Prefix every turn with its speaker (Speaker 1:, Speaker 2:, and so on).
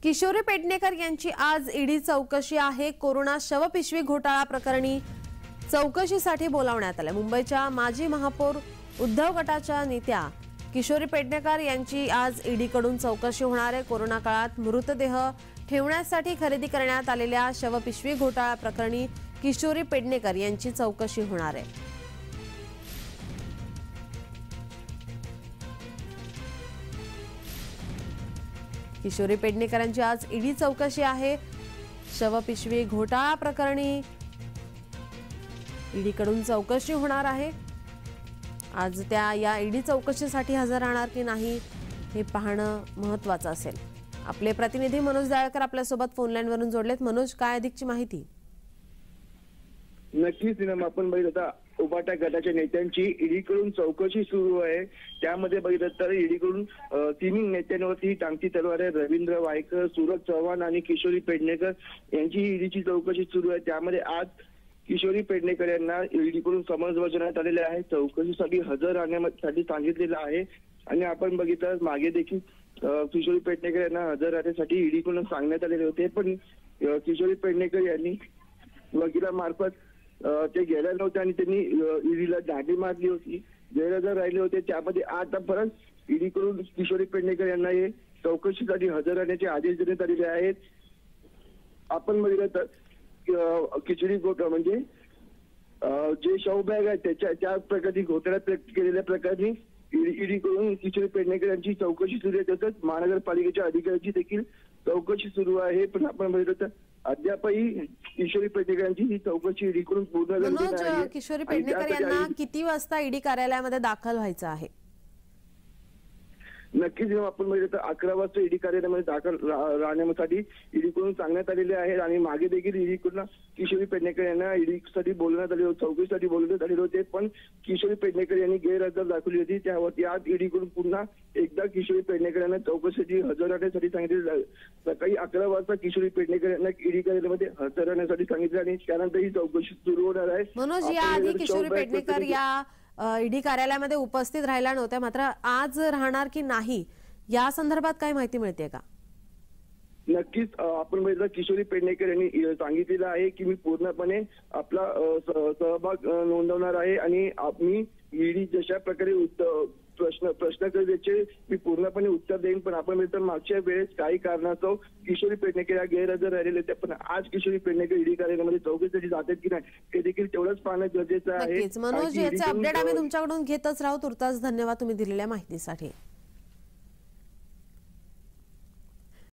Speaker 1: किशोरी पेडणेकर यांची आज ईडी चौकशी आहे। कोरोना शवपिशवी घोटाळा प्रकरणी चौकशीसाठी बोलावण्यात आले। मुंबईच्या माजी महापौर उद्धव गटाच्या नेत्या किशोरी पेडणेकर यांची आज ईडीकडून चौकशी होणार आहे। कोरोना काळात मृतदेह ठेवण्यासाठी खरेदी करण्यात आलेल्या शवपिशवी घोटाळा प्रकरणी किशोरी पेडणेकर यांची चौकशी होणार आहे। किशोरी पेडणेकरांची आज ईडी चौकशी आहे। शवपिशवी घोटाळा प्रकरणी ईडीकडून चौकशी होणार आहे। आज त्या या ईडी चौकशीसाठी हजर राहणार की नाही हे पाहणं महत्त्वाचं असेल। आपले प्रतिनिधी मनोज दाळकर आपल्या सोबत फोन लाईन वरून जोडलेत। मनोज, काय अधिकची माहिती?
Speaker 2: नक्कीच आपण बघितलं आता उबाटा गटाच्या नेत्यांची ईडीकडून चौकशी सुरू आहे। त्यामध्ये बघितलं तर ईडीकडून तिन्ही नेत्यांवरती टांगती तलवार आहे। रवींद्र वायकर, सूरज चव्हाण आणि किशोरी पेडणेकर यांची ईडीची चौकशी सुरू आहे। त्यामध्ये आज किशोरी पेडणेकर यांना ईडीकडून समन्स बजावण्यात आलेले आहे। चौकशीसाठी हजर राहण्यासाठी सांगितलेलं आहे आणि आपण बघितलं मागे देखील किशोरी पेडणेकर यांना हजर राहण्यासाठी ईडीकडून सांगण्यात आलेले होते, पण किशोरी पेडणेकर यांनी वकिलामार्फत ते गेले नव्हते आणि त्यांनी ईडीला दाढी मारली होती, गैरहजर राहिले होते। त्यामध्ये आता परत ईडीकडून किशोरी पेडणेकर यांना हे चौकशीसाठी हजर राहण्याचे आदेश देण्यात आलेले आहेत। आपण बघितलं तर किशोरी घोटाळा म्हणजे जे शवबॅग आहे त्या प्रकारची घोटाळ्यात केलेल्या प्रकारची ईडीकडून किशोरी पेडणेकर यांची चौकशी सुरू आहे। तसंच महानगरपालिकेच्या अधिकाऱ्यांची देखील चौकशी सुरू आहे, पण आपण बघितलं तर अद्यापही किशोरी पेडणेकर यांची ही चौकशी ईडीकडून पूर्ण झालेली नाही।
Speaker 1: किशोरी पेडणेकर यांना किती वाजता ईडी कार्यालयामध्ये दाखल व्हायचं आहे?
Speaker 2: नक्कीच आपण बघितलं तर 11 वाजता ईडी कार्यालयामध्ये दाखल राहण्यासाठी ईडीकडून सांगण्यात आलेले आहे आणि मागे देखील ईडीकडून किशोरी पेडणेकर यांना ईडीसाठी बोलवण्यात आले होते, चौकशीसाठी बोलवण्यात आलेले होते, पण किशोरी पेडणेकर यांनी गैरहजर दाखवली होती। त्यावरती आज ईडीकडून पुन्हा एकदा किशोरी पेडणेकर यांना चौकशीसाठी हजर राहण्यासाठी सांगितले। सकाळी 11 वाजता किशोरी पेडणेकर यांना ईडी कार्यालयामध्ये हजर राहण्यासाठी सांगितले आणि त्यानंतर ही चौकशी सुरू होणार आहे।
Speaker 1: मनोज, याआधी किशोरी पेडणेकर या ईडी कार्यालयामध्ये उपस्थित राहिला नव्हत्या, मात्र आज राहणार की नाही या संदर्भात काही माहिती मिळते का?
Speaker 2: नक्कीच आपण बघितलं किशोरी पेडणेकर यांनी सांगितलेलं आहे की मी पूर्णपणे आपला सहभाग नोंदवणार आहे आणि मी ईडी जशा प्रकारे प्रश्न करायचे मी पूर्णपणे उत्तर देईन, पण आपण बघितलं मागच्या वेळेस काही कारणास्तव किशोरी पेडणेकर या गैरहजर राहिलेले होते, पण आज किशोरी पेडणेकर ईडी कार्यालयामध्ये चौकशीसाठी जातात की नाही हे देखील तेवढंच पाहणं गरजेचं आहे।
Speaker 1: मनोज, याचे अपडेट आम्ही तुमच्याकडून घेतच राहू। तुर्तास धन्यवाद तुम्ही दिलेल्या माहितीसाठी।